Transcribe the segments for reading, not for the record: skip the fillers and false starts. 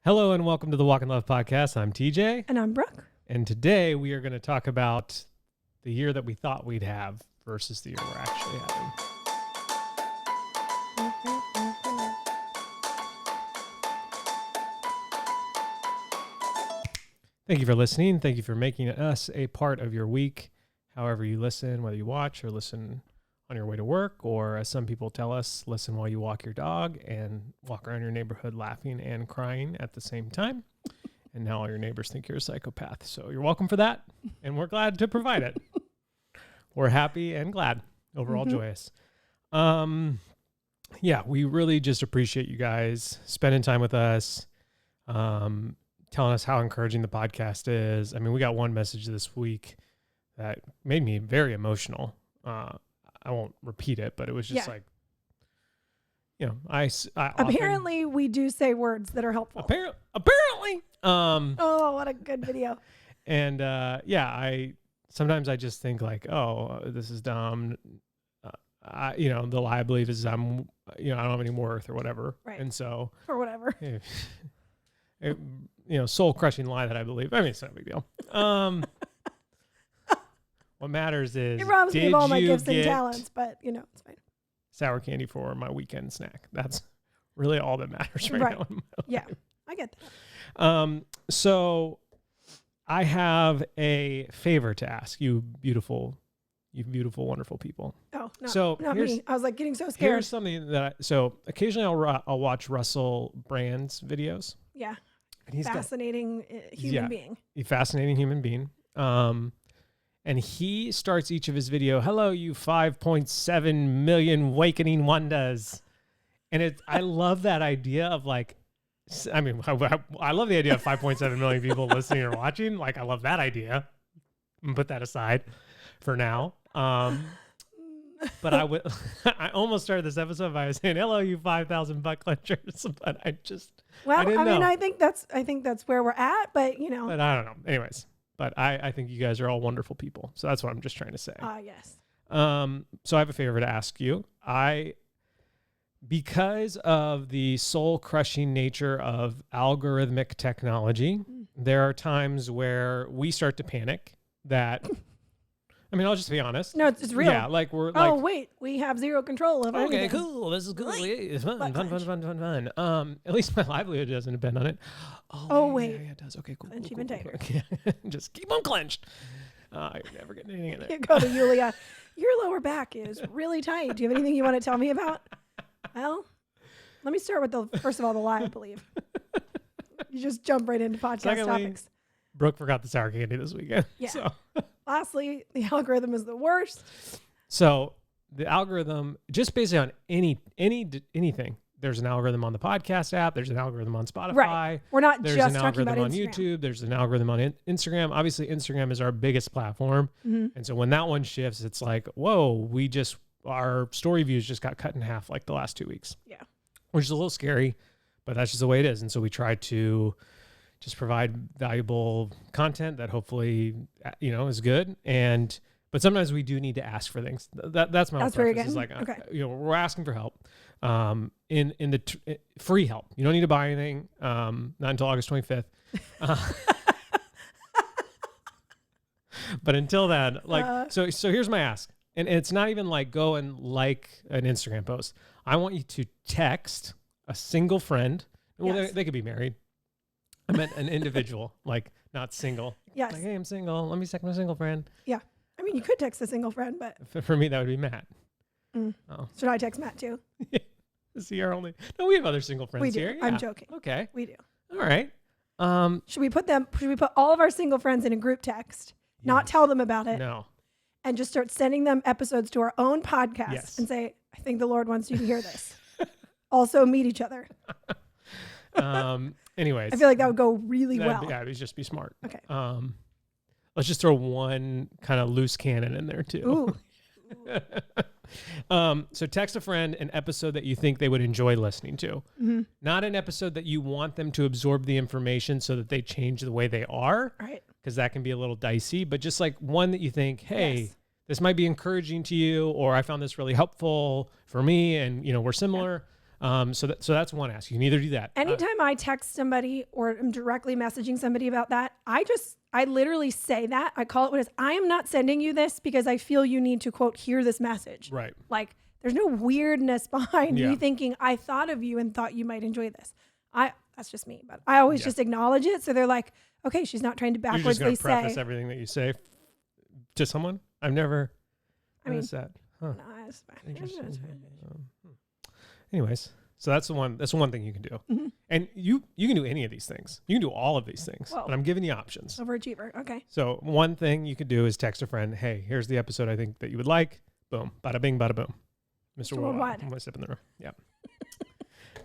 Hello and welcome to the Walk in Love podcast. I'm TJ. And I'm Brooke. And today we are going to talk about the year that we thought we'd have versus the year we're actually having. Thank you for listening. Thank you for making us a part of your week. However you listen, whether you watch or listen on your way to work, or as some people tell us, listen while you walk your dog and walk around your neighborhood laughing and crying at the same time. And now all your neighbors think you're a psychopath. So you're welcome for that. And we're glad to provide it. We're happy and glad, overall joyous. Yeah, we really just appreciate you guys spending time with us, telling us how encouraging the podcast is. I mean, we got one message this week that made me very emotional. I won't repeat it, but it was just like, you know, I apparently often, we do say words that are helpful. Apparently. Oh, what a good video. And sometimes I just think like, oh, this is dumb. The lie I believe is I don't have any worth or whatever. Right. And so, or whatever. Soul crushing lie that I believe. I mean, it's not a big deal. What matters is, it robs me of all my gifts and talents, but it's fine. Sour candy for my weekend snack. That's really all that matters right now in my life. Yeah, I get that. So I have a favor to ask you beautiful, wonderful people. Oh, no, so not me. I was like getting so scared. Here's something that occasionally I'll watch Russell Brand's videos. Yeah. And he's fascinating human being. A fascinating human being. And he starts each of his video, hello, you 5.7 million awakening wonders. And I love that idea of like, I mean, I love the idea of 5.7 million people listening or watching. Like, I love that idea. Put that aside for now. But I almost started this episode by saying, hello, you 5,000 butt clenchers. But I didn't know. I think that's where we're at, but But I don't know. Anyways. But I think you guys are all wonderful people. So that's what I'm just trying to say. Yes. So I have a favor to ask you. Because of the soul-crushing nature of algorithmic technology, there are times where we start to panic that... I mean, I'll just be honest. No, it's real. Yeah, like we're like... Oh, wait. We have zero control of anything. Okay, cool. This is cool. It's fun. At least my livelihood doesn't depend on it. Oh wait. Yeah, it does. Okay, cool. Clench cool, even cool, tighter. Cool. Just keep them clenched. You're never getting anything in there. You go to Yulia. Your lower back is really tight. Do you have anything you want to tell me about? Well, let me start with first of all, the lie I believe. You just jump right into podcast topics. Brooke forgot the sour candy this weekend. Yeah. So. Lastly, the algorithm is the worst. So the algorithm, just based on anything, there's an algorithm on the podcast app. There's an algorithm on Spotify. Right. We're not there's just an talking about algorithm on Instagram. YouTube. There's an algorithm on Instagram. Obviously, Instagram is our biggest platform. And so when that one shifts, it's like, whoa, our story views just got cut in half like the last 2 weeks. Yeah. Which is a little scary, but that's just the way it is. And so we try to just provide valuable content that hopefully, is good. But sometimes we do need to ask for things. That's my preference. Is like, okay. We're asking for help. In the free help. You don't need to buy anything. Not until August 25th. But until then, so here's my ask. And it's not even like go and like an Instagram post. I want you to text a single friend. Well, they could be married. I meant an individual, like not single. Yes. Like, hey, I'm single. Let me text my single friend. Yeah. I mean, you could text a single friend, but... For me, that would be Matt. Oh. Should I text Matt too? Is he our only... No, we have other single friends here. We do. Yeah. I'm joking. Okay. We do. All right. Should we put all of our single friends in a group text, not tell them about it? No. And just start sending them episodes to our own podcast and say, I think the Lord wants you to hear this. Also meet each other. Anyways, I feel like that would go really well. Yeah, it would just be smart. Okay. Let's just throw one kind of loose cannon in there too. So text a friend an episode that you think they would enjoy listening to. Not an episode that you want them to absorb the information so that they change the way they are. Right. Because that can be a little dicey, but just like one that you think, hey, this might be encouraging to you, or I found this really helpful for me, and we're similar. So that's one ask. You can either do that. Anytime I text somebody or I'm directly messaging somebody about that, I literally say that. I call it what it is. I am not sending you this because I feel you need to, quote, hear this message. Right. Like, there's no weirdness behind you thinking, I thought of you and thought you might enjoy this. That's just me, but I always just acknowledge it. So they're like, okay, she's not trying to backwardsly You're just gonna say. preface everything that you say to someone? I've never noticed that. Huh. No, it's fine. Anyways, so that's the one thing you can do. Mm-hmm. And you can do any of these things. You can do all of these things. Whoa. But I'm giving you options. Overachiever. Okay. So one thing you could do is text a friend, hey, here's the episode I think that you would like. Boom. Bada bing, bada boom. Mr. Worldwide. I'm going to step in the room. Yeah.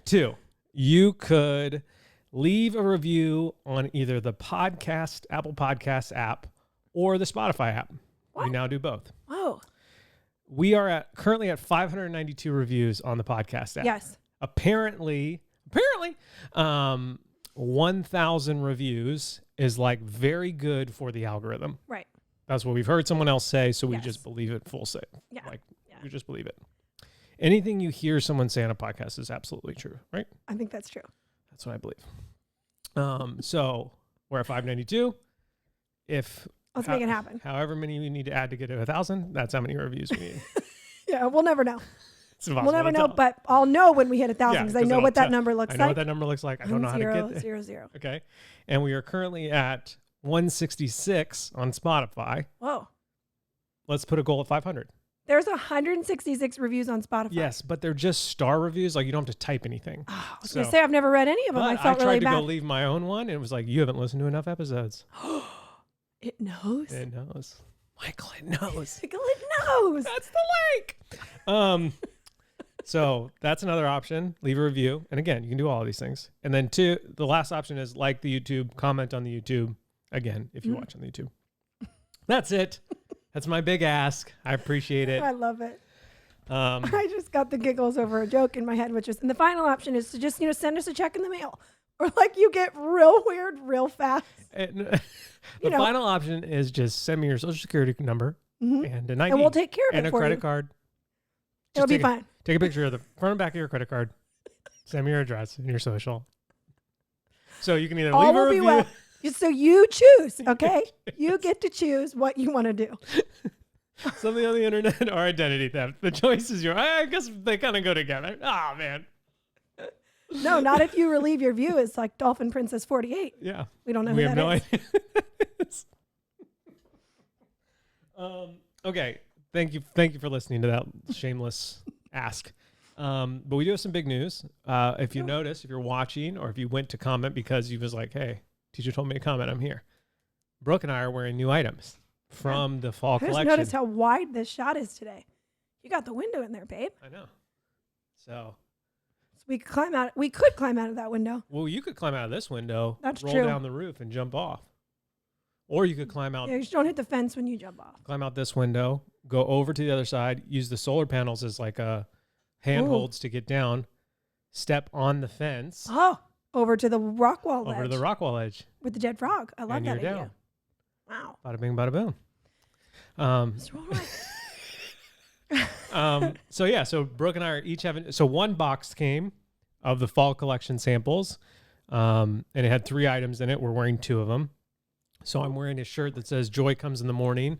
2, you could leave a review on either the podcast, Apple Podcasts app, or the Spotify app. What? We now do both. Whoa. We are currently at 592 reviews on the podcast app. Yes. Apparently, 1,000 reviews is like very good for the algorithm. Right. That's what we've heard someone else say, so we just believe it full set. Yeah. We just believe it. Anything you hear someone say on a podcast is absolutely true, right? I think that's true. That's what I believe. So we're at 592. Let's make it happen. However many we need to add to get to 1,000, that's how many reviews we need. Yeah, we'll never know. It's impossible. We'll never know, but I'll know when we hit 1,000 because I know what that number looks like. I know what that number looks like. I don't know how to get there. 0. Okay. And we are currently at 166 on Spotify. Whoa. Let's put a goal at 500. There's 166 reviews on Spotify. Yes, but they're just star reviews. Like, you don't have to type anything. Oh, I was going to say, I've never read any of them. I felt really bad. I tried to go leave my own one, and it was like, you haven't listened to enough episodes. It knows? It knows. Michael, it knows. Michael, it knows. That's the link. So that's another option. Leave a review. And again, you can do all of these things. And then 2, the last option is like the YouTube, comment on the YouTube. Again, if you watch on the YouTube. That's it. That's my big ask. I appreciate it. I love it. I just got the giggles over a joke in my head, which is, and the final option is to just, send us a check in the mail. Or like you get real weird real fast. The final option is just send me your social security number and an ID. And we'll take care of it and a for credit you. card. It'll be fine. Take a picture of the front and back of your credit card. Send me your address and your social. So you can either leave a review. So you choose, okay? You get to choose what you want to do. Something on the internet or identity theft. The choice is yours. I guess they kind of go together. Oh, man. No, not if you relieve your view. It's like Dolphin Princess 48. Yeah. We don't know we who have that no is. idea. Okay. Thank you for listening to that shameless ask. But we do have some big news. If you notice, if you're watching or if you went to comment because you was like, hey, teacher told me to comment, I'm here. Brooke and I are wearing new items from the fall collection. Just notice how wide this shot is today. You got the window in there, babe. I know. So we could climb out. We could climb out of that window. Well, you could climb out of this window, That's roll true. down the roof and jump off. Or you could climb out. Yeah, you just don't hit the fence when you jump off. Climb out this window, go over to the other side, use the solar panels as like a handholds to get down, step on the fence. Oh, over to the rock wall edge. Over to the rock wall edge. With the dead frog. I love and that you're idea. Down. Wow. Bada bing, bada boom. So Brooke and I are each having, so one box came of the fall collection samples, and it had 3 items in it. We're wearing 2 of them. So I'm wearing a shirt that says joy comes in the morning,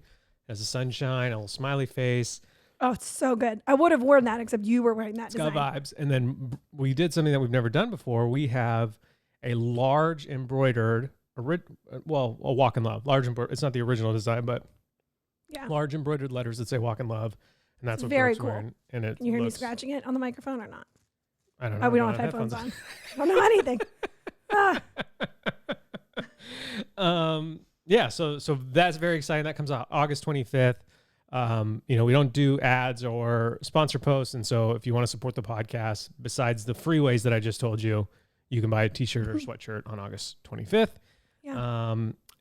has a sunshine, a little smiley face. Oh, it's so good. I would have worn that except you were wearing that It's design. got vibes. And then we did something that we've never done before. We have a large embroidered, a walk in love. Large embroidered. It's not the original design, but large embroidered letters that say walk in love. And that's what very Brooke's cool. wearing. And it Can you hear me scratching it on the microphone or not? I don't know. Oh, we don't have headphones on. I don't know anything. So that's very exciting. That comes out August 25th. We don't do ads or sponsor posts. And so if you want to support the podcast, besides the free ways that I just told you, you can buy a t-shirt or sweatshirt on August 25th. Yeah.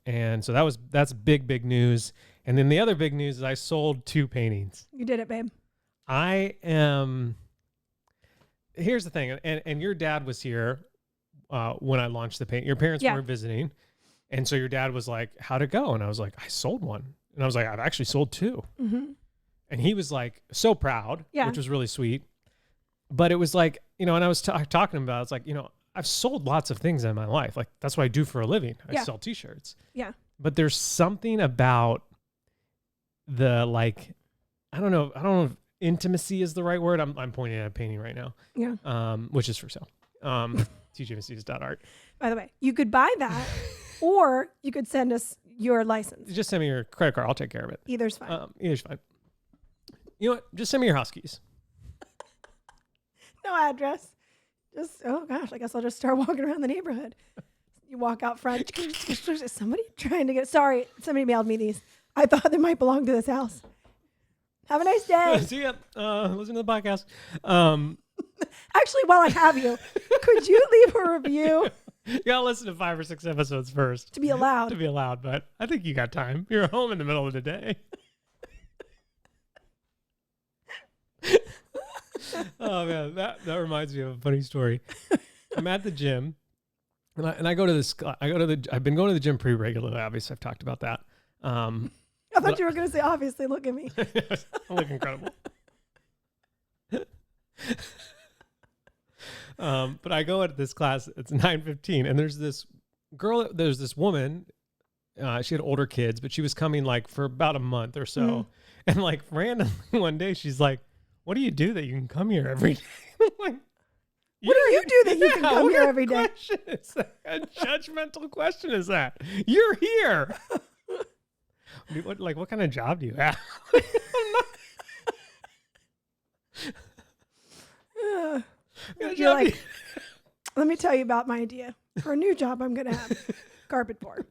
And so that's big news. And then the other big news is I sold 2 paintings. You did it, babe. Here's the thing. And your dad was here when I launched the paint. Your parents were visiting. And so your dad was like, how'd it go? And I was like, I sold 1. And I was like, I've actually sold 2. Mm-hmm. And he was like, so proud, which was really sweet. But it was like, and I was talking about, it's like, I've sold lots of things in my life. Like, that's what I do for a living. I sell t-shirts. Yeah. But there's something about the, like, I don't know if intimacy is the right word. I'm pointing at a painting right now. Yeah. Which is for sale. tjmacias.art. By the way, you could buy that or you could send us your license. Just send me your credit card. I'll take care of it. Either's fine. Either's fine. You know what? Just send me your Huskies. No address. Just, oh gosh, I guess I'll just start walking around the neighborhood. You walk out front. Is somebody trying to sorry, somebody mailed me these. I thought they might belong to this house. Have a nice day. See ya. Listen to the podcast. Actually, while I have you, could you leave a review? You gotta listen to 5 or 6 episodes first. To be allowed. To be allowed, but I think you got time. You're home in the middle of the day. Oh man, that reminds me of a funny story. I'm at the gym, and I go to this. I've been going to the gym pretty regularly. Obviously, I've talked about that. I thought you were going to say, obviously, look at me. I look incredible. But I go at this class. It's 9:15, and there's this woman. She had older kids, but she was coming like for about a month or so, and like randomly one day she's like, "What do you do that you can come here every day?" I'm like, what do you do that you can come here every day? Is that? A judgmental question is that? You're here. What kind of job do you have? You're like, let me tell you about my idea for a new job I'm going to have. Carpet board.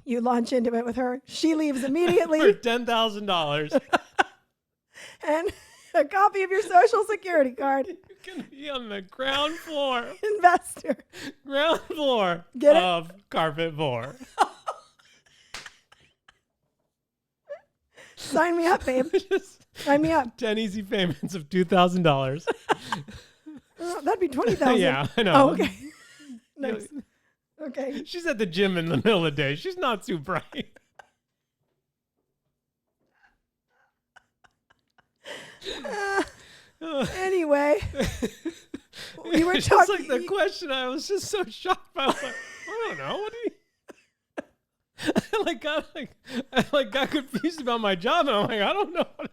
You launch into it with her. She leaves immediately. For $10,000. And a copy of your social security card. You can be on the ground floor. Investor. Ground floor Get it? of carpet board. Sign me up, babe. Sign me up. 10 easy payments of $2,000. That'd be 20,000. Yeah, I know. Oh, okay. Nice. Okay. She's at the gym in the middle of the day. She's not too bright. Anyway, we were It's talking. just like the question. I was just so shocked by. I was like, I don't know. What do you? I got confused about my job, and I'm like, I don't know. What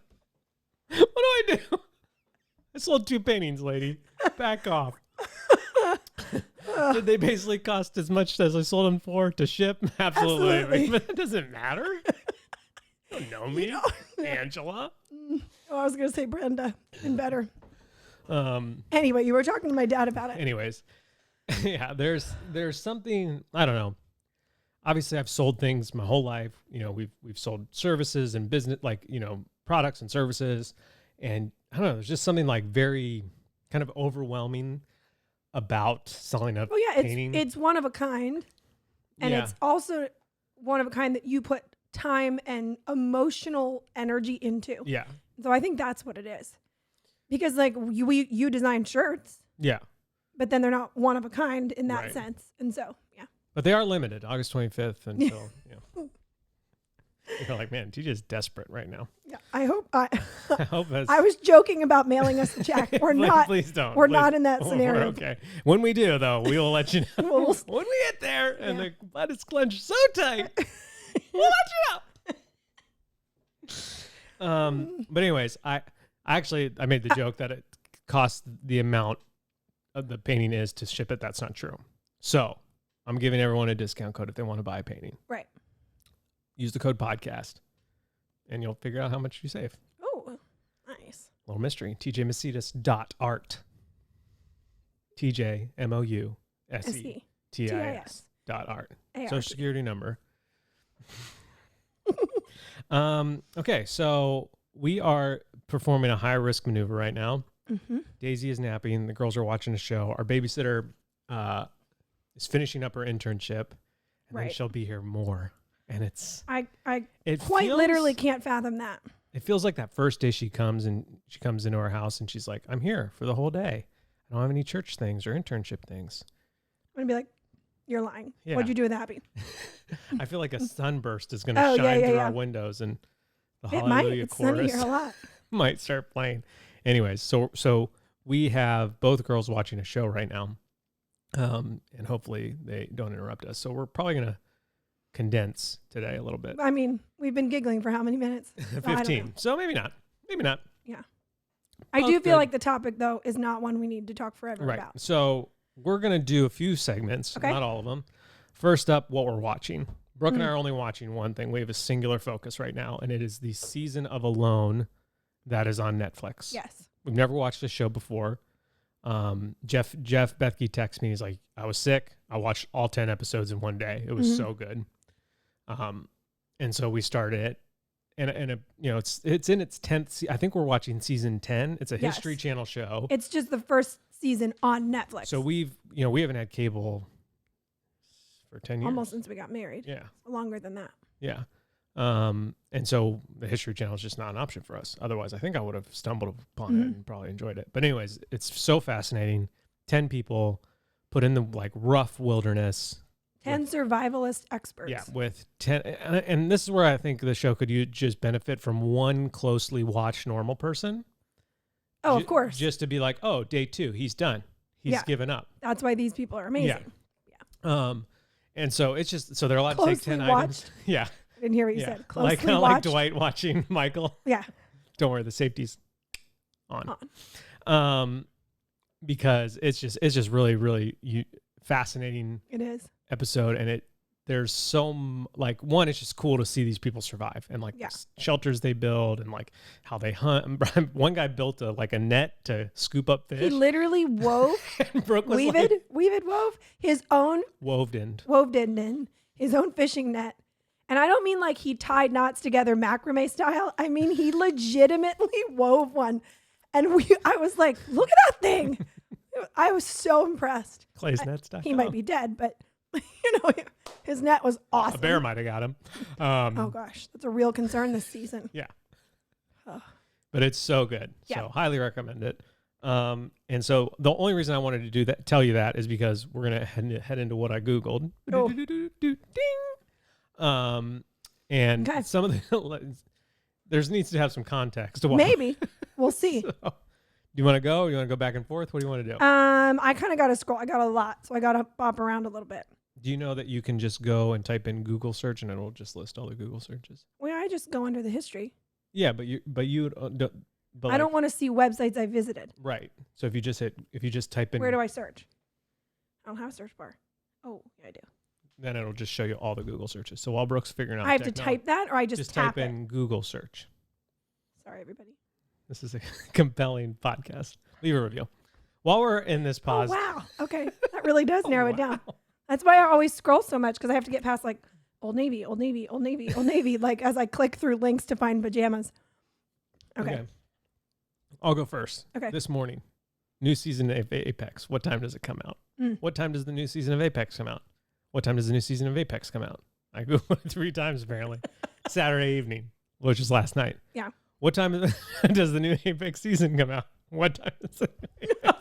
do I do? I sold 2 paintings, lady. Back off. Did they basically cost as much as I sold them for to ship? Absolutely. But that doesn't matter. You don't know me, Angela. Oh, I was going to say Brenda and better. Anyway, you were talking to my dad about it. Anyways, yeah, there's something, I don't know. Obviously, I've sold things my whole life. We've sold services and business, like, products and services. And I don't know, there's just something like very kind of overwhelming about selling a painting. It's one of a kind. And it's also one of a kind that you put time and emotional energy into. Yeah. So I think that's what it is. Because like you design shirts. Yeah. But then they're not one of a kind in that sense. And so, yeah. But they are limited, August 25th until, You're like, man, TJ's desperate right now. Yeah, I hope I hope I was joking about mailing us a check. We're not. Please don't. We're not in that scenario. We're okay. When we do, though, we will let you know. When we get there and the butt is clenched so tight, we'll let you know. But anyways, I made the joke that it costs the amount of the painting is to ship it. That's not true. So I'm giving everyone a discount code if they want to buy a painting. Right. Use the code podcast, and you'll figure out how much you save. Oh, nice. Little mystery. tjmacias.art. TJMOUSETIS.art. Social security number. Okay, so we are performing a high risk maneuver right now. Mm-hmm. Daisy is napping. The girls are watching a show. Our babysitter is finishing up her internship, and then she'll be here more. And I quite literally can't fathom that. It feels like that first day she comes into our house and she's like, I'm here for the whole day. I don't have any church things or internship things. I'm going to be like, you're lying. Yeah. What'd you do with Abby? I feel like a sunburst is going to shine through our windows and the Hallelujah chorus here a lot. might start playing. Anyways, so we have both girls watching a show right now. And hopefully they don't interrupt us. So we're probably going to condense today a little bit. I mean, we've been giggling for how many minutes? So 15. So maybe not. Maybe not. Yeah. I do feel like the topic, though, is not one we need to talk forever about. So we're going to do a few segments, not all of them. First up, what we're watching. Brooke and I are only watching one thing. We have a singular focus right now, and it is the season of Alone that is on Netflix. Yes. We've never watched this show before. Jeff Bethke texted me. He's like, I was sick. I watched all 10 episodes in one day. It was so good. And so we started it, and it's in its 10th. I think we're watching season 10. It's a History Channel show. It's just the first season on Netflix. So we haven't had cable for 10 years. Almost since we got married. Yeah. Longer than that. Yeah. And so the History Channel is just not an option for us. Otherwise, I think I would have stumbled upon it and probably enjoyed it. But anyways, it's so fascinating. 10 people put in the rough wilderness. 10 survivalist experts. Yeah, with 10. And this is where I think the show could just benefit from one closely watched normal person. Oh, of course. Just to be like, oh, day 2, he's done. He's given up. That's why these people are amazing. Yeah. And so it's just, so they're allowed to take 10 items. Yeah. I didn't hear what you said. Closely kind of like Dwight watching Michael. Yeah. Don't worry, the safety's on. Because it's just really, really fascinating. It is. Episode, and there's so one, it's just cool to see these people survive and shelters they build and how they hunt. One guy built a net to scoop up fish. He literally wove his own woved in his own fishing net. And I don't mean he tied knots together macrame style. I mean he legitimately wove one. And I was like, look at that thing. I was so impressed. Clay's net style. He might be dead, but his net was awesome. A bear might have got him. Oh gosh, that's a real concern this season. Yeah. But it's so good. Yeah. So highly recommend it. And so the only reason I wanted to tell you that is because we're going to head into what I Googled. Oh. Ding. And some of there needs to have some context to why. Maybe. We'll see. So, do you want to go? You want to go back and forth? What do you want to do? I kind of got to scroll. I got a lot, so I got to bop around a little bit. Do you know that you can just go and type in Google search and it'll just list all the Google searches? Well, I just go under the history. Yeah, but I don't want to see websites I visited. Right. So if you just type in. Where do I search? I don't have a search bar. Oh, yeah, I do. Then it'll just show you all the Google searches. So while Brooke's figuring out, I have to type that, or I just tap type in Google search. Sorry, everybody. This is a compelling podcast. Leave a review. While we're in this pause. Oh, wow. Okay. That really does narrow it down. That's why I always scroll so much, because I have to get past Old Navy, Old Navy, Old Navy, Old Navy, as I click through links to find pajamas. Okay. I'll go first. Okay. This morning, new season of Apex. What time does it come out? What time does the new season of Apex come out? What time does the new season of Apex come out? I Googled it 3 times apparently. Saturday evening, which is last night. Yeah. What time does the new Apex season come out? What time is it?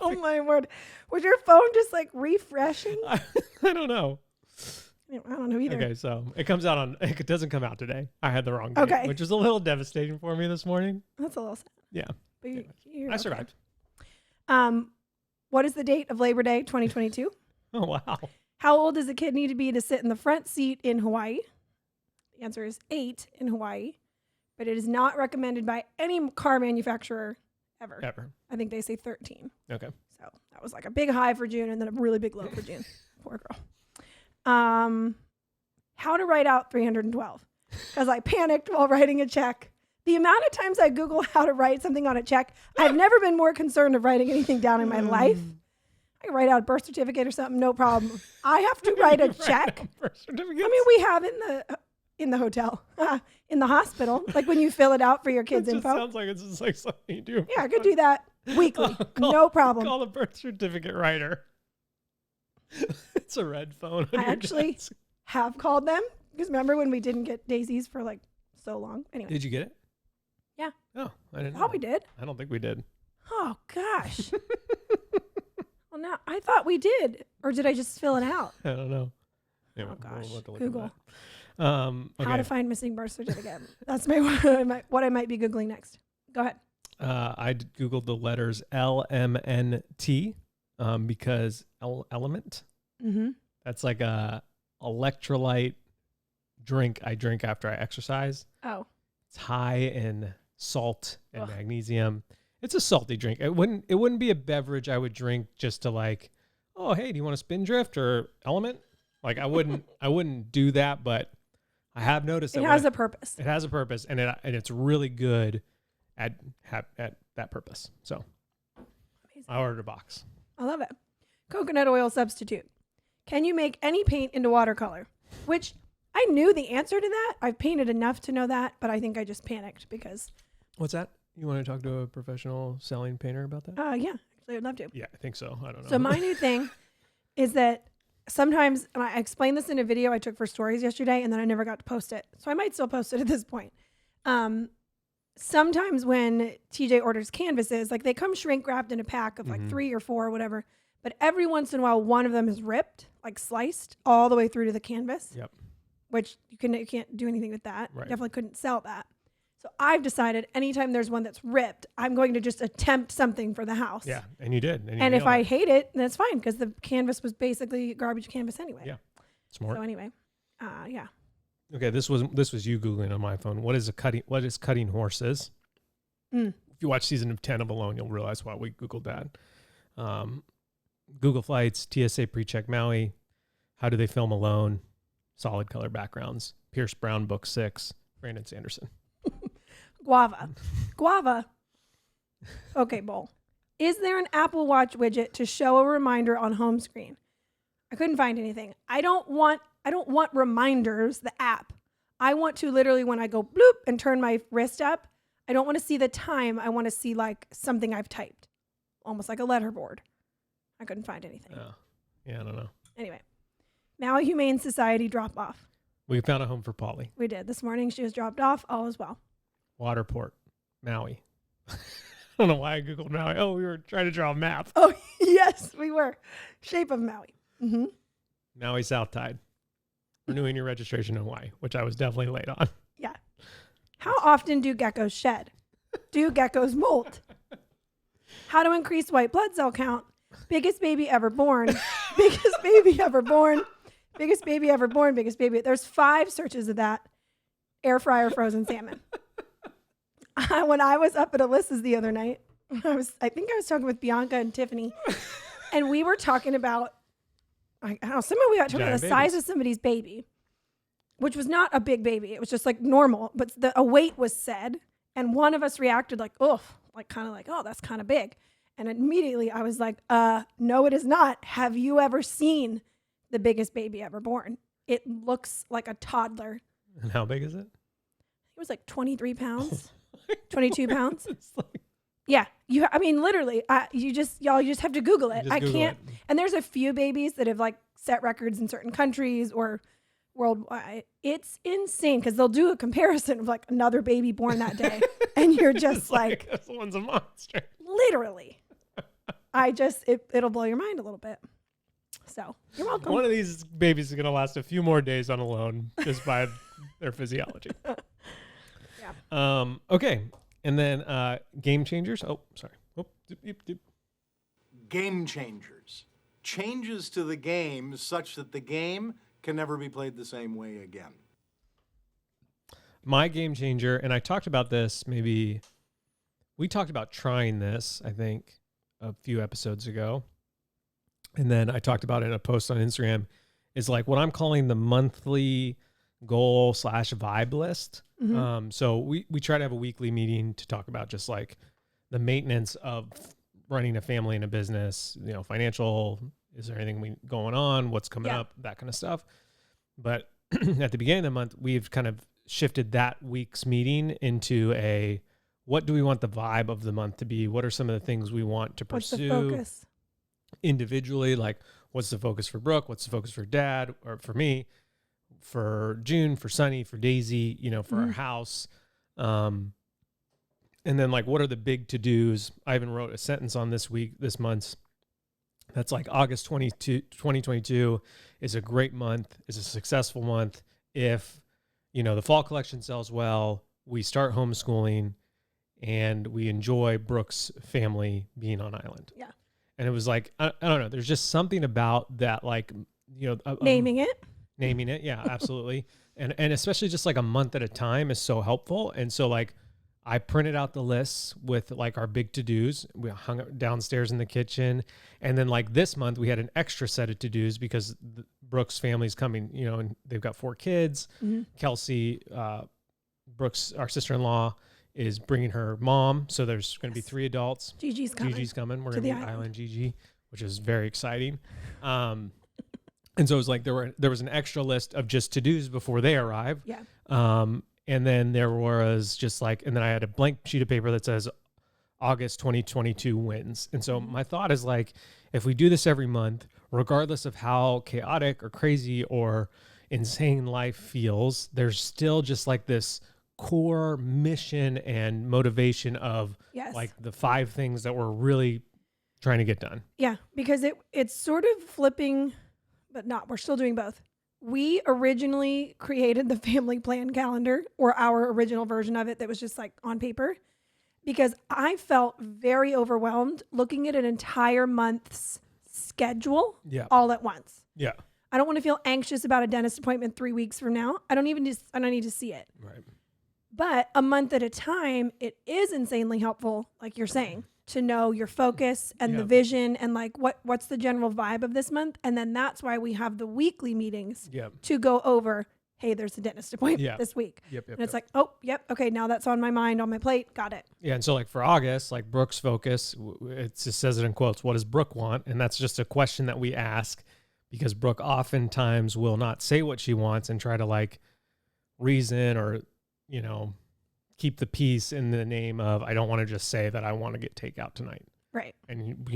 Oh my word. Was your phone just refreshing? I don't know. I don't know either. Okay, so it doesn't come out today. I had the wrong date, which is a little devastating for me this morning. That's a little sad. Yeah. But I survived. What is the date of Labor Day 2022? Oh, wow. How old does a kid need to be to sit in the front seat in Hawaii? The answer is 8 in Hawaii, but it is not recommended by any car manufacturer ever. I think they say 13. Okay. So that was a big high for June and then a really big low for June. Poor girl. How to write out 312, because I panicked while writing a check. The amount of times I Google how to write something on a check, I've never been more concerned of writing anything down in my life. I can write out a birth certificate or something, no problem. I have to write a check. Birth certificate. I mean, we have in the hotel, in the hospital, when you fill it out for your kids' info. Sounds like it's just something you do. Yeah, I could do that weekly, no problem. Call the birth certificate writer. It's a red phone. I actually have called them, because remember when we didn't get daisies for so long? Anyway. Did you get it? Yeah. Oh, I didn't know. I thought we did. I don't think we did. Oh, gosh. Well, now I thought we did. Or did I just fill it out? I don't know. Anyway, oh, gosh. We'll Google. Okay. How to find missing birth certificate. That's what I might be Googling next. Go ahead. Googled the letters LMNT because element. Mm-hmm. That's like a electrolyte drink I drink after I exercise. Oh. It's high in salt and magnesium. It's a salty drink. It wouldn't be a beverage I would drink just to like, oh, hey, do you want a Spindrift or Element? Like I wouldn't do that, but I have noticed that it has a purpose. It has a purpose, and it's really good at that purpose. So amazing. I ordered a box. I love it. Coconut oil substitute. Can you make any paint into watercolor? Which I knew the answer to that. I've painted enough to know that, but I think I just panicked because. What's that? You want to talk to a professional selling painter about that? Yeah, actually, I'd love to. Yeah, I think so. I don't know. So my new thing is that sometimes, and I explained this in a video I took for stories yesterday, and then I never got to post it. So I might still post it at this point. Sometimes when TJ orders canvases, like they come shrink wrapped in a pack of like 3 or 4 or whatever, but every once in a while, one of them is ripped, like sliced all the way through to the canvas. Yep. Which you can't do anything with that. Right. Definitely couldn't sell that. So I've decided anytime there's one that's ripped, I'm going to just attempt something for the house. Yeah, and you did. And if I hate it, then it's fine because the canvas was basically garbage canvas anyway. Yeah, smart. So anyway, yeah. Okay, this was you Googling on my phone. What is cutting horses? If you watch season of 10 of Alone, you'll realize why we Googled that. Google Flights, TSA PreCheck Maui. How do they film Alone? Solid color backgrounds. Pierce Brown, Book 6. Brandon Sanderson. Guava. Okay, Bowl. Is there an Apple Watch widget to show a reminder on home screen? I couldn't find anything. I don't want reminders, the app. I want to literally, when I go bloop and turn my wrist up, I don't want to see the time. I want to see like something I've typed, almost like a letterboard. I couldn't find anything. Oh. Yeah, I don't know. Anyway, Maui Humane Society drop off. We found a home for Polly. We did. This morning she was dropped off. All is well. Waterport, Maui. I don't know why I Googled Maui. Oh, we were trying to draw a map. Oh, yes, we were. Shape of Maui. Mm-hmm. Maui South Tide. Renewing your registration in Hawaii, which I was definitely late on. Yeah. How often do geckos shed? Do geckos molt? How to increase white blood cell count? Biggest baby ever born. Biggest baby ever born. Biggest baby ever born. Biggest baby. There's 5 searches of that. Air fryer frozen salmon. When I was up at Alyssa's the other night, I think I was talking with Bianca and Tiffany, and we were talking about, I don't know, somehow we got talking about the size of somebody's baby, which was not a big baby. It was just like normal, but a weight was said, and one of us reacted like, oh, like kind of like, oh, that's kind of big. And immediately I was like, no, it is not. Have you ever seen the biggest baby ever born? It looks like a toddler. And how big is it? It was like 23 pounds. 22 pounds. Yeah. I mean, literally, you just have to Google it. I can't. And there's a few babies that have like set records in certain countries or worldwide. It's insane because they'll do a comparison of like another baby born that day. And you're just like this one's a monster. Literally. It'll blow your mind a little bit. So you're welcome. One of these babies is going to last a few more days on Alone just by their physiology. Okay. And then game changers. Oh, sorry. Oh, Game changers. Changes to the game such that the game can never be played the same way again. My game changer, and I talked about this we talked about trying this, I think, a few episodes ago. And then I talked about it in a post on Instagram, is like what I'm calling the monthly goal / vibe list. Mm-hmm. So we try to have a weekly meeting to talk about just like the maintenance of running a family and a business, financial, is there anything going on? What's coming up? That kind of stuff. But at the beginning of the month, we've kind of shifted that week's meeting into what do we want the vibe of the month to be? What are some of the things we want to pursue? What's the focus? Individually, like what's the focus for Brooke? What's the focus for Dad or for me? For June, for Sunny, for Daisy, for our house. And then like, what are the big to-dos? I even wrote a sentence on this month's. That's like August 2022 is a great month, is a successful month. If, the fall collection sells well, we start homeschooling and we enjoy Brooke's family being on island. Yeah. And it was like, I don't know, there's just something about that, like, Naming it. Naming it. Yeah, absolutely. And especially just like a month at a time is so helpful. And so like I printed out the lists with like our big to-dos. We hung it downstairs in the kitchen. And then like this month we had an extra set of to-dos because Brooke's family's coming, and they've got 4 kids. Mm-hmm. Kelsey, Brooke's, our sister-in-law, is bringing her mom. So there's going to be 3 adults. Gigi's coming. We're going to be Island Gigi, which is very exciting. And so it was like there was an extra list of just to-dos before they arrive. Yeah. And then there was just like, and then I had a blank sheet of paper that says August 2022 wins. And so my thought is like, if we do this every month, regardless of how chaotic or crazy or insane life feels, there's still just like this core mission and motivation of like the 5 things that we're really trying to get done. Yeah, because it's sort of flipping, but not. We're still doing both. We originally created the family plan calendar, or our original version of it that was just like on paper, because I felt very overwhelmed looking at an entire month's schedule all at once. Yeah. I don't want to feel anxious about a dentist appointment 3 weeks from now. I don't need to see it. Right. But a month at a time, it is insanely helpful, like you're saying, to know your focus and the vision and like what's the general vibe of this month. And then that's why we have the weekly meetings to go over, hey, there's a dentist appointment this week. And it's like, okay, now that's on my mind, on my plate. Got it. Yeah. And so like for August, like Brooke's focus, it just says it in quotes, what does Brooke want? And that's just a question that we ask because Brooke oftentimes will not say what she wants and try to like reason or, keep the peace in the name of, I don't want to just say that I want to get takeout tonight. Right. And,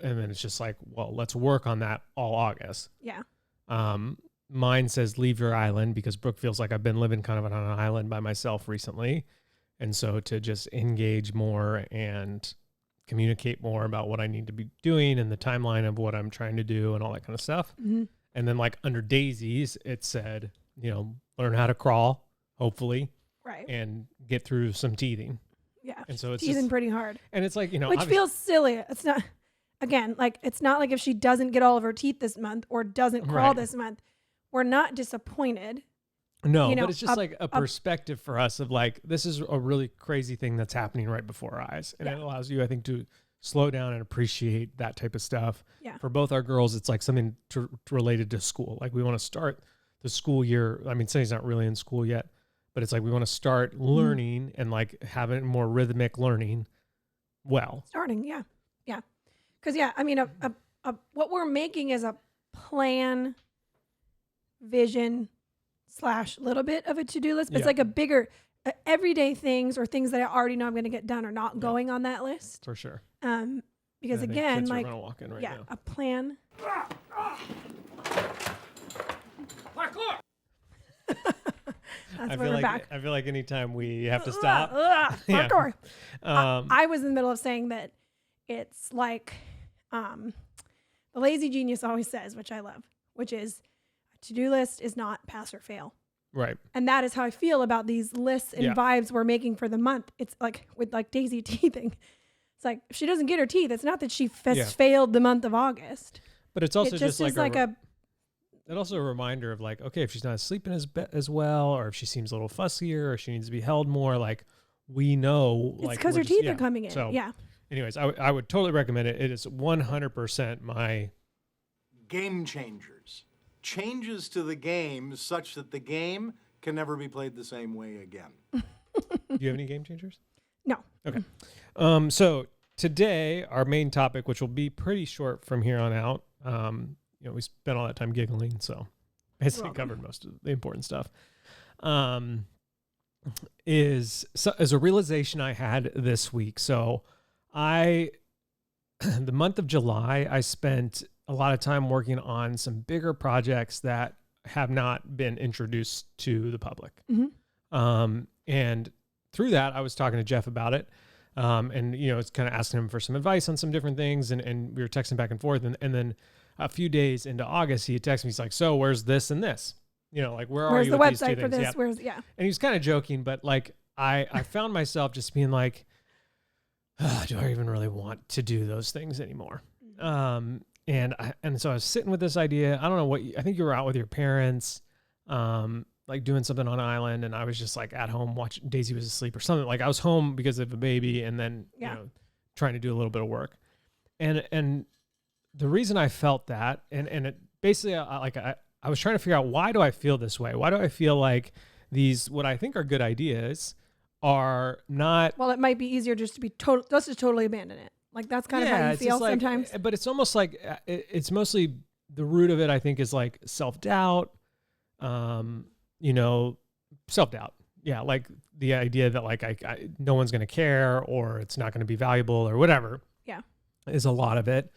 and then it's just like, well, let's work on that all August. Yeah. Mine says leave your island because Brooke feels like I've been living kind of on an island by myself recently. And so to just engage more and communicate more about what I need to be doing and the timeline of what I'm trying to do and all that kind of stuff. Mm-hmm. And then like under Daisy's, it said, learn how to crawl, hopefully. Right. And get through some teething. Yeah. And so it's teething pretty hard. And it's like, which feels silly. It's not, again, like, it's not like if she doesn't get all of her teeth this month or doesn't crawl this month, we're not disappointed. No, but it's just like a perspective for us of like, this is a really crazy thing that's happening right before our eyes. And it allows you, I think, to slow down and appreciate that type of stuff. Yeah. For both our girls, it's like something related to school. Like we want to start the school year. I mean, Sunny's not really in school yet. But it's like we want to start learning and like having more rhythmic learning. Starting, yeah. Because I mean, what we're making is a plan, vision / little bit of a to-do list. It's like a bigger everyday things or things that I already know I'm going to get done are not going on that list for sure. Because again, like walk in now. A plan. I feel like anytime we have to stop. Parkour. I was in the middle of saying that it's like the lazy genius always says, which I love, which is a to-do list is not pass or fail. Right. And that is how I feel about these lists and vibes we're making for the month. It's like with like Daisy teething. It's like if she doesn't get her teeth, it's not that she failed the month of August. But it's also just like a and also a reminder of like, okay, if she's not sleeping as well, or if she seems a little fussier, or she needs to be held more, like we know, it's because her teeth are coming in. So, anyways, I would totally recommend it. It is 100% my game changers. Changes to the game such that the game can never be played the same way again. Do you have any game changers? No. Okay. So today, our main topic, which will be pretty short from here on out, we spent all that time giggling, so basically covered most of the important stuff. Is a realization I had this week. So the month of July, I spent a lot of time working on some bigger projects that have not been introduced to the public. Mm-hmm. And through that, I was talking to Jeff about it. And it's kind of asking him for some advice on some different things. And we were texting back and forth. And then a few days into August, he texted me. He's like, so where's this and this? Like, where's the website for this? And he was kind of joking, but like, I found myself just being like, do I even really want to do those things anymore? And so I was sitting with this idea. I don't know I think you were out with your parents, like doing something on an island, and I was just like at home watching. Daisy was asleep or something. Like I was home because of a baby, and then trying to do a little bit of work. And the reason I felt that, and it basically I was trying to figure out, why do I feel this way? Why do I feel like these, what I think are good ideas, are not? Well, it might be easier just to be let's just totally abandon it. Like that's kind of how you feel sometimes. But it's almost like it's mostly the root of it, I think, is like self-doubt. Self-doubt. Yeah, like the idea that like I no one's going to care, or it's not going to be valuable, or whatever. Yeah. Is a lot of it.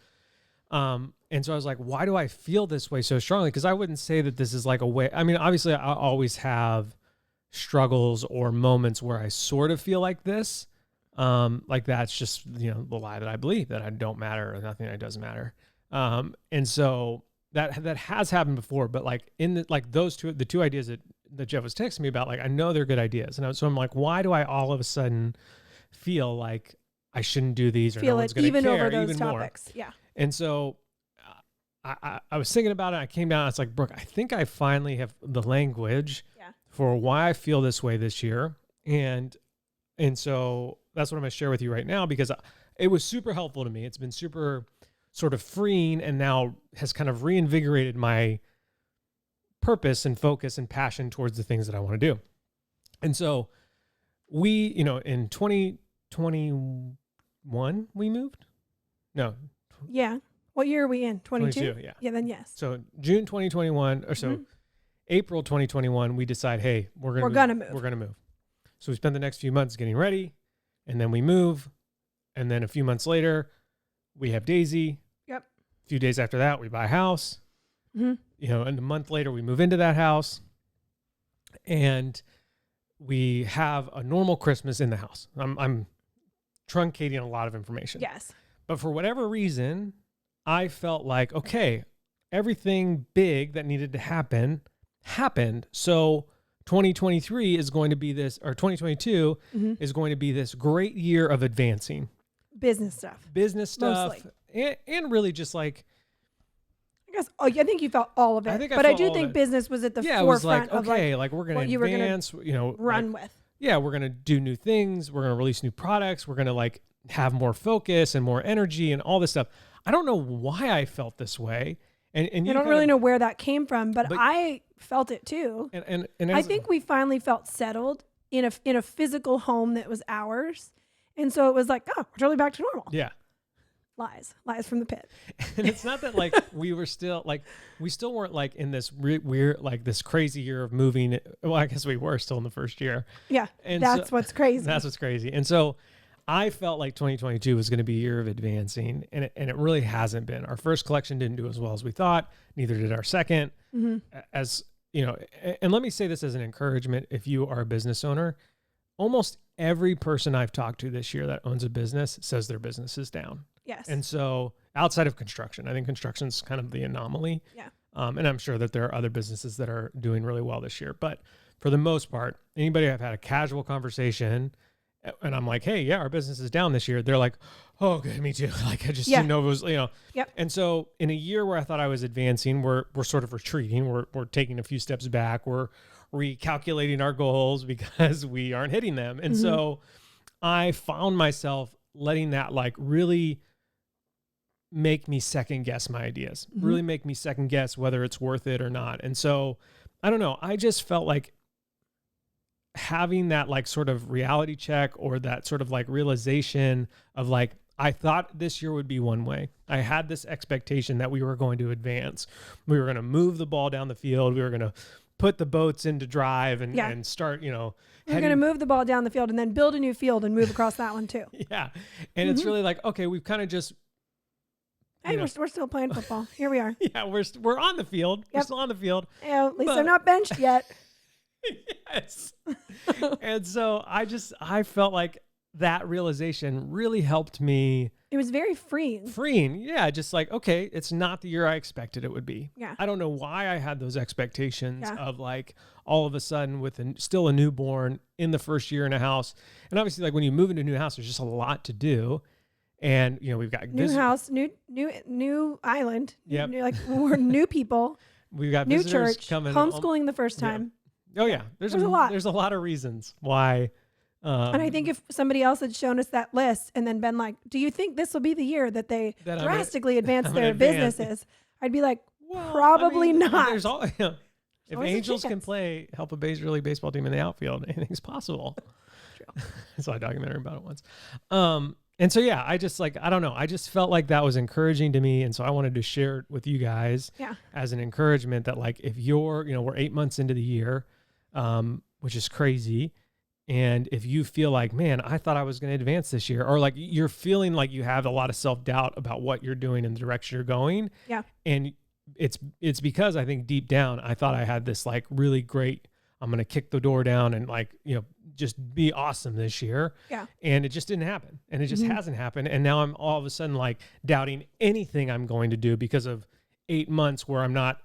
And so I was like, why do I feel this way so strongly? Because I wouldn't say that this is like a way. I mean, obviously I always have struggles or moments where I sort of feel like this. Like that's just, the lie that I believe, that I don't matter, or nothing that doesn't matter. And so that has happened before, but like the two ideas that Jeff was texting me about, like, I know they're good ideas. And so I'm like, why do I all of a sudden feel like I shouldn't do these, or no one's going to care even over those even topics? more? Yeah. And so I was thinking about it. I came down. It's like, Brooke, I think I finally have the language for why I feel this way this year. And so that's what I'm going to share with you right now, because it was super helpful to me. It's been super sort of freeing, and now has kind of reinvigorated my purpose and focus and passion towards the things that I want to do. And so we, in 2021, we moved. No. Yeah. What year are we in? 22? Yeah. Yeah, then yes. So June 2021, or so April 2021, we decide, hey, we're gonna move. We're gonna move. So we spend the next few months getting ready, and then we move, and then a few months later, we have Daisy. Yep. A few days after that, we buy a house. And a month later, we move into that house, and we have a normal Christmas in the house. I'm truncating a lot of information. Yes. But for whatever reason, I felt like, okay, everything big that needed to happen happened. So 2023 is going to be this, or 2022 is going to be this great year of advancing. Business stuff. Mostly. And really just like, I guess, I think you felt all of it. But I do think business was at the forefront. It was like, of okay, like we're going to advance, run with. Yeah, we're going to do new things. We're going to release new products. We're going to like have more focus and more energy and all this stuff. I don't know why I felt this way. And I don't really know where that came from, but I felt it too. And I think we finally felt settled in a physical home that was ours. And so it was like, oh, we're totally back to normal. Yeah. Lies from the pit. And it's not that like we still weren't like in this weird, like this crazy year of moving. Well, I guess we were still in the first year. Yeah. And that's what's crazy. That's what's crazy. And so I felt like 2022 was going to be a year of advancing, and it really hasn't been. Our first collection didn't do as well as we thought. Neither did our second. As and let me say this as an encouragement. If you are a business owner, almost every person I've talked to this year that owns a business says their business is down. Yes. And so outside of construction, I think construction's kind of the anomaly. Yeah. And I'm sure that there are other businesses that are doing really well this year. But for the most part, anybody I've had a casual conversation and I'm like, hey, yeah, our business is down this year. They're like, oh, okay, me too. Like, I just didn't know it was, Yep. And so in a year where I thought I was advancing, we're sort of retreating. We're taking a few steps back. We're recalculating our goals because we aren't hitting them. And so I found myself letting that like really make me second guess my ideas, really make me second guess whether it's worth it or not. And so I don't know. I just felt like having that like sort of reality check, or that sort of like realization of like, I thought this year would be one way. I had this expectation that we were going to advance. We were going to move the ball down the field. We were going to put the boats into drive and start, we're going to move the ball down the field and then build a new field and move across that one too. Yeah. And it's really like, okay, we've kind of just, hey, we're still playing football. Here we are. Yeah, we're on the field. Yep. We're still on the field. Yeah, at least I'm not benched yet. Yes. And so I felt like that realization really helped me. It was very freeing. Freeing. Yeah. Just like, okay, it's not the year I expected it would be. Yeah. I don't know why I had those expectations Yeah. of like all of a sudden with still a newborn in the first year in a house. And obviously like when you move into a new house, there's just a lot to do. And, you know, we've got New house, new island. Yep. We're new people, we've got new visitors church, coming. homeschooling the first Yeah. time. Oh yeah. There's a lot. There's a lot of reasons why. And I think if somebody else had shown us that list and then been like, do you think this will be the year that they drastically advance their businesses? I'd be like, probably not. There's all, if always a Angels can chance. help a Major League Baseball team in the outfield, anything's possible. True. I saw a documentary about it once. And so, yeah, I just I don't know. I just felt like that was encouraging to me. And so I wanted to share it with you guys as an encouragement that like, if you're, we're 8 months into the year, which is crazy. And if you feel like, man, I thought I was going to advance this year, or like you're feeling like you have a lot of self-doubt about what you're doing and the direction you're going. Yeah. And it's because I think deep down, I thought I had this like really great, I'm going to kick the door down and like, just be awesome this year. Yeah. And it just didn't happen. And it just hasn't happened. And now I'm all of a sudden like doubting anything I'm going to do because of 8 months where I'm not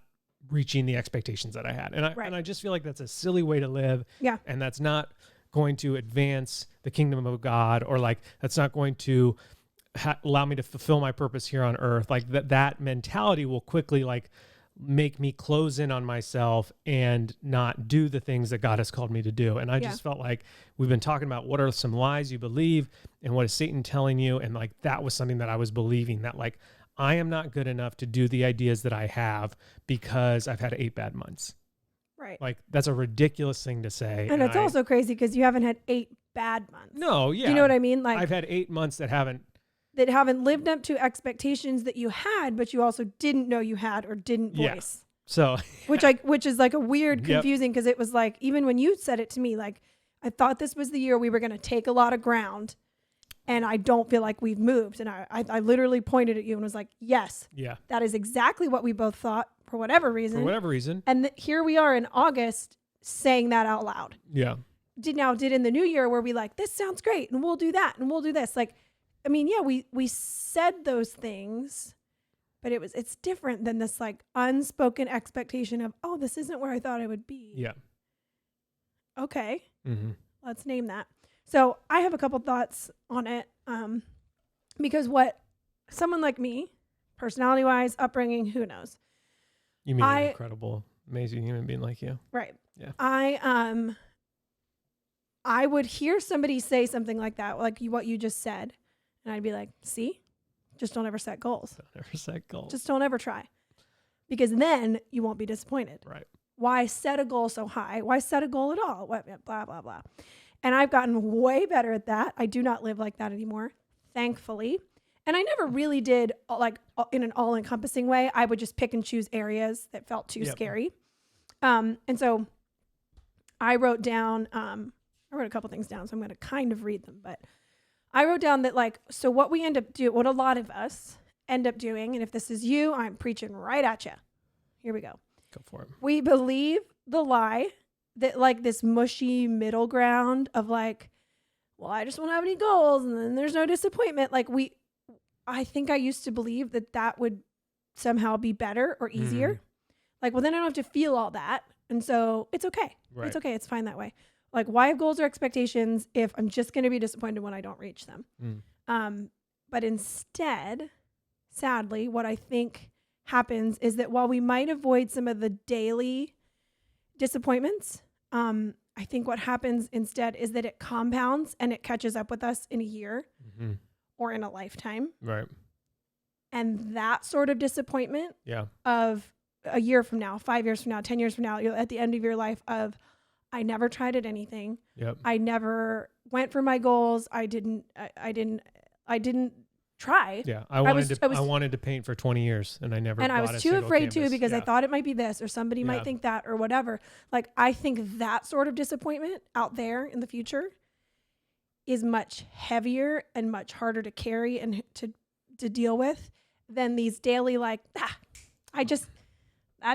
reaching the expectations that I had. And I just feel like that's a silly way to live. Yeah. And that's not going to advance the kingdom of God, or like that's not going to allow me to fulfill my purpose here on earth. Like that mentality will quickly like make me close in on myself and not do the things that God has called me to do. And I just felt like we've been talking about what are some lies you believe and what is Satan telling you. And like, that was something that I was believing, that like, I am not good enough to do the ideas that I have because I've had 8 bad months. Right. Like that's a ridiculous thing to say. And it's also crazy because you haven't had 8 bad months. No, yeah. Do you know what I mean? Like I've had 8 months that haven't lived up to expectations that you had, but you also didn't know you had or didn't voice. So which is like a weird, confusing, because it was like, even when you said it to me, like I thought this was the year we were going to take a lot of ground, and I don't feel like we've moved. And I literally pointed at you and was like, yes, that is exactly what we both thought for whatever reason. And here we are in August saying that out loud. Yeah. Did in the new year where we like, this sounds great and we'll do that and we'll do this. Like, I mean, yeah, we said those things, but it's different than this like unspoken expectation of, oh, this isn't where I thought I would be. Yeah. Okay. Mm-hmm. Let's name that. So I have a couple thoughts on it. Because what someone like me, personality wise, upbringing, who knows? You mean an incredible, amazing human being like you. Right. Yeah. I would hear somebody say something like that, like what you just said. And I'd be like, see, just don't ever set goals. Don't ever set goals. Just don't ever try. Because then you won't be disappointed. Right. Why set a goal so high? Why set a goal at all? What, blah, blah, blah. And I've gotten way better at that. I do not live like that anymore, thankfully. And I never really did like in an all-encompassing way. I would just pick and choose areas that felt too scary. And so I wrote down, I wrote a couple things down, so I'm going to kind of read them. But I wrote down that like, so what we end up doing, what a lot of us end up doing, and if this is you, I'm preaching right at you. Here we go. Go for it. We believe the lie that like this mushy middle ground of like, well, I just won't have any goals and then there's no disappointment. Like I think I used to believe that would somehow be better or easier. Mm-hmm. Like, well, then I don't have to feel all that. And so it's okay. Right. It's okay. It's fine that way. Like, why have goals or expectations if I'm just going to be disappointed when I don't reach them? But instead, sadly, what I think happens is that while we might avoid some of the daily disappointments, I think what happens instead is that it compounds and it catches up with us in a year or in a lifetime. Right. And that sort of disappointment of a year from now, 5 years from now, 10 years from now, you're at the end of your life of, I never tried at anything. Yep. I never went for my goals. I didn't try. Yeah. I wanted to paint for 20 years and I never, and I was too afraid to, because I thought it might be this, or somebody might think that, or whatever. Like, I think that sort of disappointment out there in the future is much heavier and much harder to carry and to deal with than these daily, like, that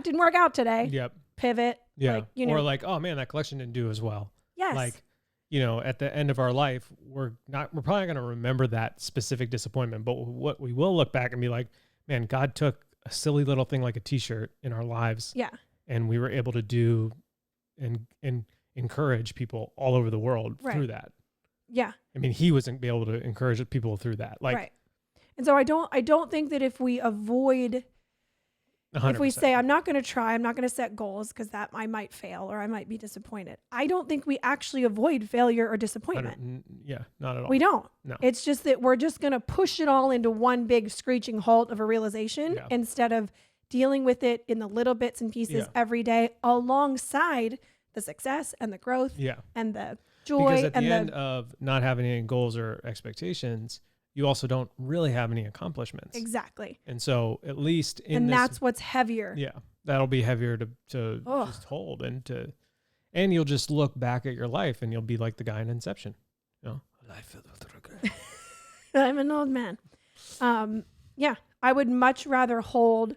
didn't work out today. Yep. Pivot. Yeah. Like, or like, oh man, that collection didn't do as well. Yes. Like, you know, at the end of our life, we're probably not going to remember that specific disappointment, but what we will look back and be like, man, God took a silly little thing like a t-shirt in our lives. Yeah. And we were able to do and encourage people all over the world through that. Yeah. I mean, he wasn't able to encourage people through that. Like, right. And so I don't think that if we avoid, 100%. if we say, I'm not going to try, I'm not going to set goals because that I might fail or I might be disappointed. I don't think we actually avoid failure or disappointment. Yeah, not at all. We don't. No. It's just that we're just going to push it all into one big screeching halt of a realization instead of dealing with it in the little bits and pieces every day alongside the success and the growth and the joy. Because at the end of not having any goals or expectations, you also don't really have any accomplishments. Exactly. And so at least and that's what's heavier. Yeah. That'll be heavier to just hold and you'll just look back at your life and you'll be like the guy in Inception. You know, life filled with regret. I'm an old man. Yeah. I would much rather hold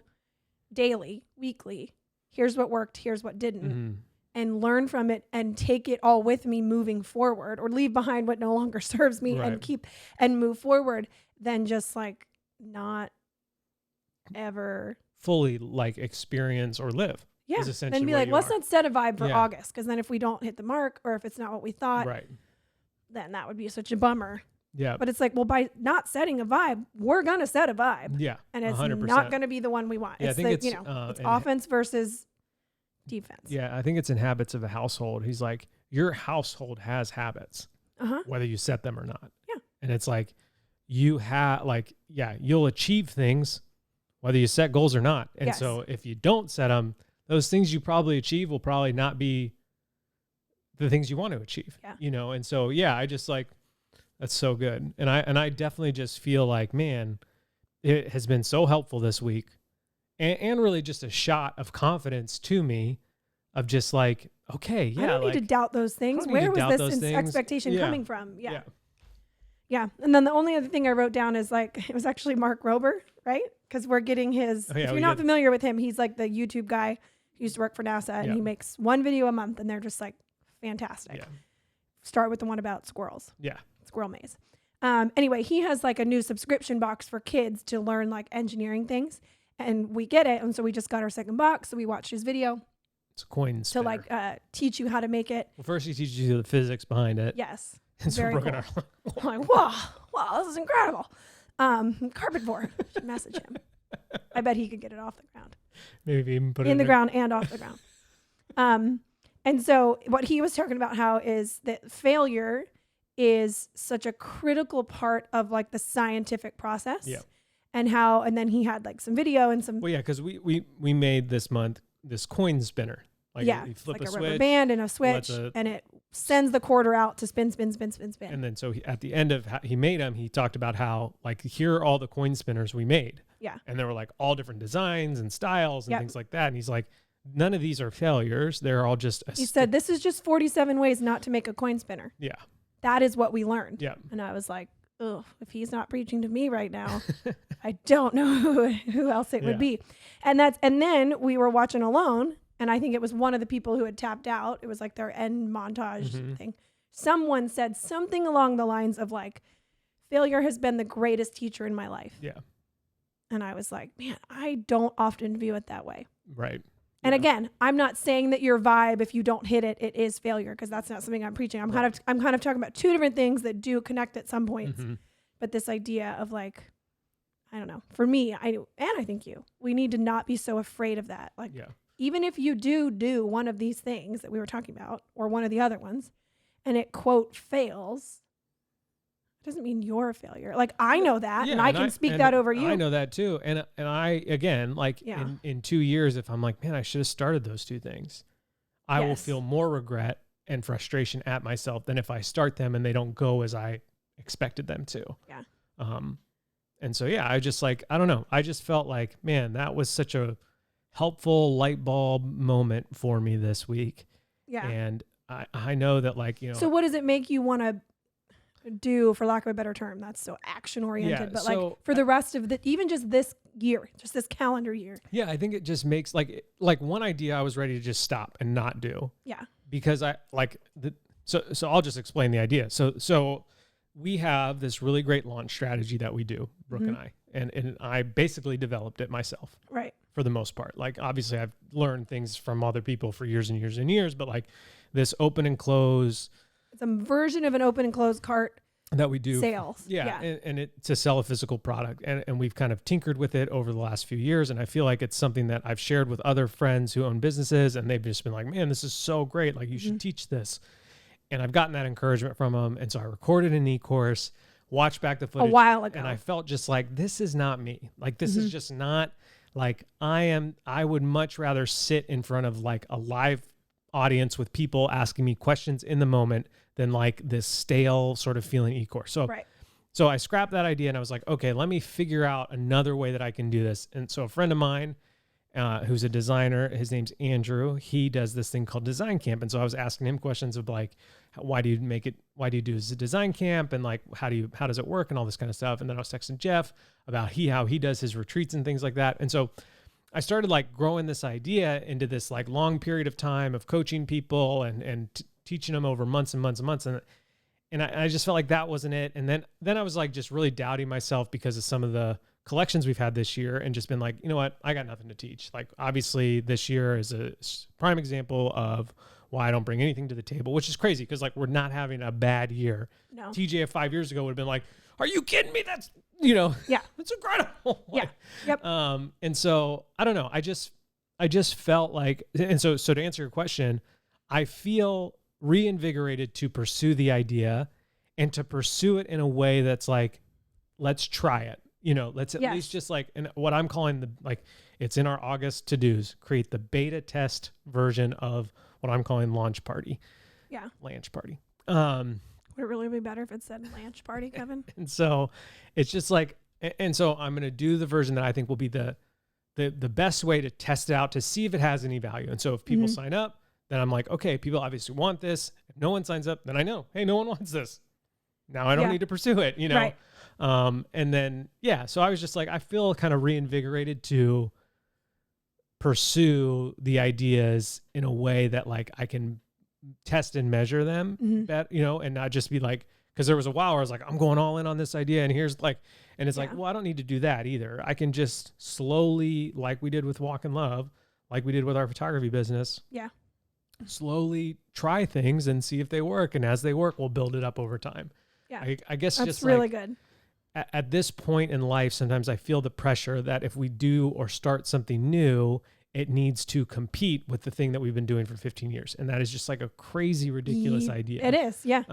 daily, weekly. Here's what worked. Here's what didn't. And learn from it and take it all with me moving forward, or leave behind what no longer serves me and keep and move forward than just like not ever fully like experience or live. Yeah. And be like, let's not set a vibe for August. Cause then if we don't hit the mark or if it's not what we thought, then that would be such a bummer. Yeah. But it's like, well, by not setting a vibe, we're going to set a vibe. Yeah. And it's 100%. not going to be the one we want. Yeah, it's I think it's offense versus defense. Yeah, I think it's in habits of a household. He's like, your household has habits, whether you set them or not. Yeah. And it's like, you have like, you'll achieve things whether you set goals or not. And so if you don't set them, those things you probably achieve will probably not be the things you want to achieve, you know? And so, I just like, that's so good. And I definitely just feel like, man, it has been so helpful this week. And really just a shot of confidence to me of just like, okay, I don't need to doubt those things. Where was this expectation coming from? Yeah. And then the only other thing I wrote down is like, it was actually Mark Rober, right? Because we're getting his, if you're not familiar with him, he's like the YouTube guy who used to work for NASA and he makes one video a month and they're just like fantastic. Start with the one about squirrels. Squirrel maze. Anyway, he has like a new subscription box for kids to learn like engineering things. And we get it. And so we just got our second box. So we watched his video. It's a coin spinner. To like teach you how to make it. Well, first he teaches you the physics behind it. Yes. And so very cool. I'm like, wow, this is incredible. Carpet board. Should message him. I bet he could get it off the ground. Maybe even put it in the ground and off the ground. And so what he was talking about how is that failure is such a critical part of like the scientific process. Yeah. And then he had like some video and some. Well, yeah, because we made this month this coin spinner. Like you flip like a a switch, rubber band and a switch, and it sends the quarter out to spin. And then so at the end of how he made them, he talked about how like here are all the coin spinners we made. Yeah. And there were like all different designs and styles and things like that. And he's like, none of these are failures. They're all just. He said, this is just 47 ways not to make a coin spinner. Yeah. That is what we learned. Yeah. And I was like, ugh, if he's not preaching to me right now, I don't know who else it would be. And then we were watching Alone, and I think it was one of the people who had tapped out. It was like their end montage thing. Someone said something along the lines of like, failure has been the greatest teacher in my life. Yeah. And I was like, man, I don't often view it that way. Right. And again, I'm not saying that your vibe, if you don't hit it, it is failure, because that's not something I'm preaching. I'm kind of talking about two different things that do connect at some points. But this idea of like, I don't know, for me, I think we need to not be so afraid of that. Like, even if you do one of these things that we were talking about, or one of the other ones, and it quote fails, doesn't mean you're a failure. Like, I know that, and I can speak that over you. I know that too. And I, again, like in 2 years, if I'm like, man, I should have started those two things, I will feel more regret and frustration at myself than if I start them and they don't go as I expected them to. Yeah. And so, I just like, I don't know. I just felt like, man, that was such a helpful light bulb moment for me this week. Yeah. And I know that, like, you know. So what does it make you want to do, for lack of a better term? That's so action oriented, but like for the rest of even just this year, just this calendar year. Yeah, I think it just makes like one idea I was ready to just stop and not do. Yeah. Because I like So I'll just explain the idea. So we have this really great launch strategy that we do, Brooke and I, and I basically developed it myself. Right. For the most part. Like, obviously I've learned things from other people for years and years and years, but like this open and close. It's a version of an open and closed cart that we do sales. Yeah. And it to sell a physical product. And we've kind of tinkered with it over the last few years. And I feel like it's something that I've shared with other friends who own businesses, and they've just been like, man, this is so great. Like, you should teach this. And I've gotten that encouragement from them. And so I recorded an e-course, watched back the footage a while ago. And I felt just like, this is not me. Like, this is just not like I would much rather sit in front of like a live audience with people asking me questions in the moment than like this stale sort of feeling e-course. So I scrapped that idea and I was like, okay, let me figure out another way that I can do this. And so a friend of mine who's a designer, his name's Andrew, he does this thing called Design Camp. And so I was asking him questions of like, why do you do this design camp? And like, how does it work and all this kind of stuff. And then I was texting Jeff about how he does his retreats and things like that. And so I started like growing this idea into this like long period of time of coaching people and teaching them over months and months and months. And I just felt like that wasn't it. And then I was like just really doubting myself because of some of the collections we've had this year, and just been like, you know what, I got nothing to teach. Like, obviously this year is a prime example of why I don't bring anything to the table, which is crazy because like we're not having a bad year. No. TJ of 5 years ago would have been like, are you kidding me? That's, yeah, that's incredible. Yeah. Yep. And so I don't know. I just felt like, and so to answer your question, I feel reinvigorated to pursue the idea and to pursue it in a way that's like, let's try it. Let's at least just like, and what I'm calling it's in our August to-dos, create the beta test version of what I'm calling launch party. Yeah. Launch party. Would it really be better if it said launch party, Kevin? And so it's just like, and so I'm going to do the version that I think will be the best way to test it out to see if it has any value. And so if people sign up, then I'm like, okay, people obviously want this. If no one signs up, then I know, hey, no one wants this. Now I don't need to pursue it, Right. And then, so I was just like, I feel kind of reinvigorated to pursue the ideas in a way that like I can test and measure them, and not just be like, because there was a while where I was like, I'm going all in on this idea. And here's like, and it's like, well, I don't need to do that either. I can just slowly, like we did with Walk in Love, like we did with our photography business. Yeah. Slowly try things and see if they work. And as they work, we'll build it up over time. Yeah. I guess that's just really like, good. At this point in life, sometimes I feel the pressure that if we do or start something new, it needs to compete with the thing that we've been doing for 15 years. And that is just like a crazy, ridiculous idea. It is. Yeah.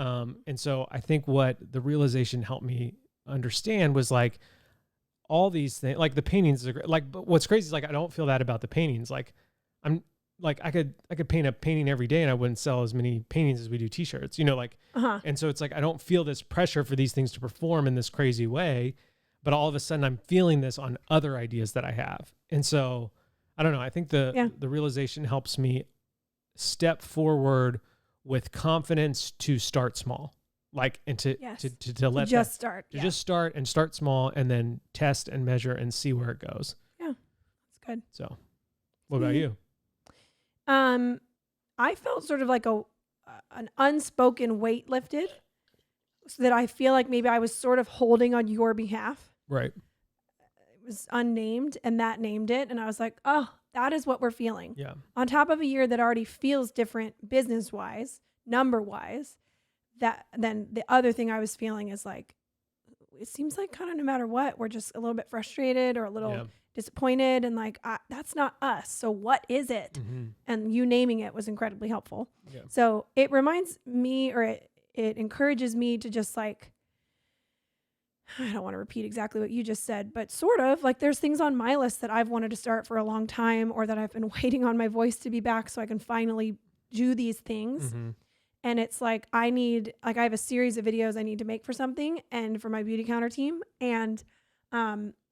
And so I think what the realization helped me understand was like all these things, like the paintings are great. Like, but what's crazy is like, I don't feel that about the paintings. Like I'm like, I could paint a painting every day and I wouldn't sell as many paintings as we do t-shirts, like, and so it's like, I don't feel this pressure for these things to perform in this crazy way, but all of a sudden I'm feeling this on other ideas that I have. And so I don't know. I think the realization helps me step forward with confidence to start small, like, and to let just start and start small and then test and measure and see where it goes. Yeah. That's good. So what about you? I felt sort of like an unspoken weight lifted, so that I feel like maybe I was sort of holding on your behalf. Right. It was unnamed and that named it. And I was like, oh, that is what we're feeling. Yeah. On top of a year that already feels different business wise, number wise, then the other thing I was feeling is like, it seems like kind of no matter what, we're just a little bit frustrated or a little disappointed and like, that's not us. So what is it? Mm-hmm. And you naming it was incredibly helpful. Yeah. So it reminds me, or it encourages me to just like, I don't want to repeat exactly what you just said, but sort of like there's things on my list that I've wanted to start for a long time, or that I've been waiting on my voice to be back so I can finally do these things. Mm-hmm. And it's like, I have a series of videos I need to make for something and for my beauty counter team. And,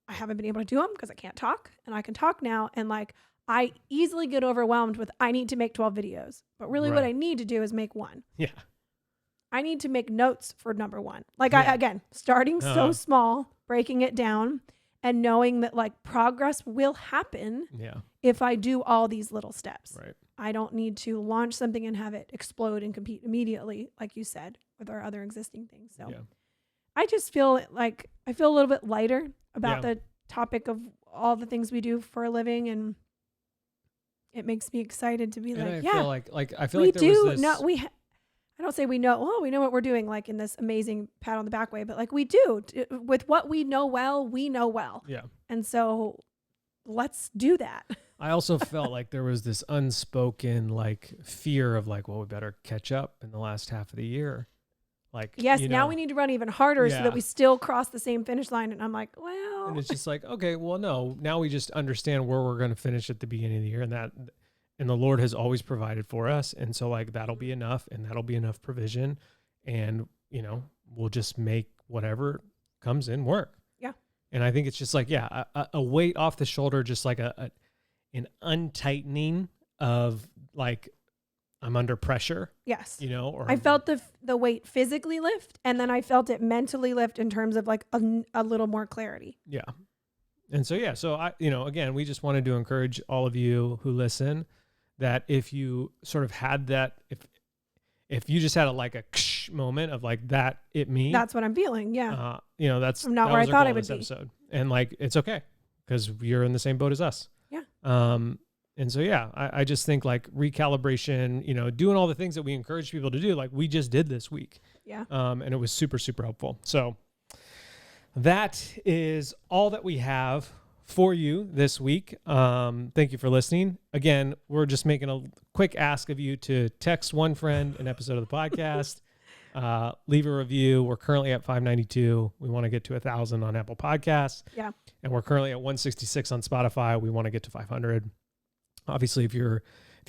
I haven't been able to do them because I can't talk, and I can talk now. And like, I easily get overwhelmed with, I need to make 12 videos, but really what I need to do is make one. Yeah. I need to make notes for number one. Like starting so small, breaking it down and knowing that like progress will happen if I do all these little steps. Right. I don't need to launch something and have it explode and compete immediately, like you said, with our other existing things. So I just feel like I feel a little bit lighter about the topic of all the things we do for a living, and it makes me excited to be and like, I feel like I feel we like there do was this, no I don't say we know, well, we know what we're doing, like in this amazing pat on the back way, but like we do with what we know well. Yeah. And so let's do that. I also felt like there was this unspoken like fear of like, well, we better catch up in the last half of the year. Like, yes, you now know, we need to run even harder so that we still cross the same finish line. And I'm like, well, and it's just like, okay, well, no, now we just understand where we're going to finish at the beginning of the year, and the Lord has always provided for us. And so like, that'll be enough, and that'll be enough provision. And, you know, we'll just make whatever comes in work. Yeah. And I think it's just like, a weight off the shoulder, just like an untightening of like, I'm under pressure. yes. You know, or I felt the weight physically lift, and then I felt it mentally lift in terms of like a little more clarity. Yeah. And so, so I, you know, again, we just wanted to encourage all of you who listen that if you sort of had that, if you just had like a moment of like that, That's what I'm feeling. Yeah. You know, that's I'm not that where I was our thought goal I would this be. episode. And like, it's okay, because you're in the same boat as us. Yeah. And so, I just think like recalibration, you know, doing all the things that we encourage people to do, like we just did this week. Yeah. And it was super, super helpful. So that is all that we have for you this week. Thank you for listening. Again, we're just making a quick ask of you to text one friend an episode of the podcast, leave a review. We're currently at 592. We want to get to 1,000 on Apple Podcasts. Yeah. And we're currently at 166 on Spotify. We want to get to 500. Obviously, if you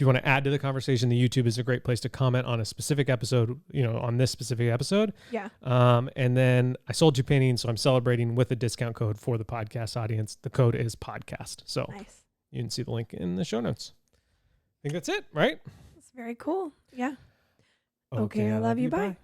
want to add to the conversation, the YouTube is a great place to comment on a specific episode, you know, on this specific episode. Yeah. And then I sold you paintings, so I'm celebrating with a discount code for the podcast audience. The code is podcast. So Nice. you can see the link in the show notes. I think that's it, right? That's very cool. Yeah. Okay, I love you. Bye.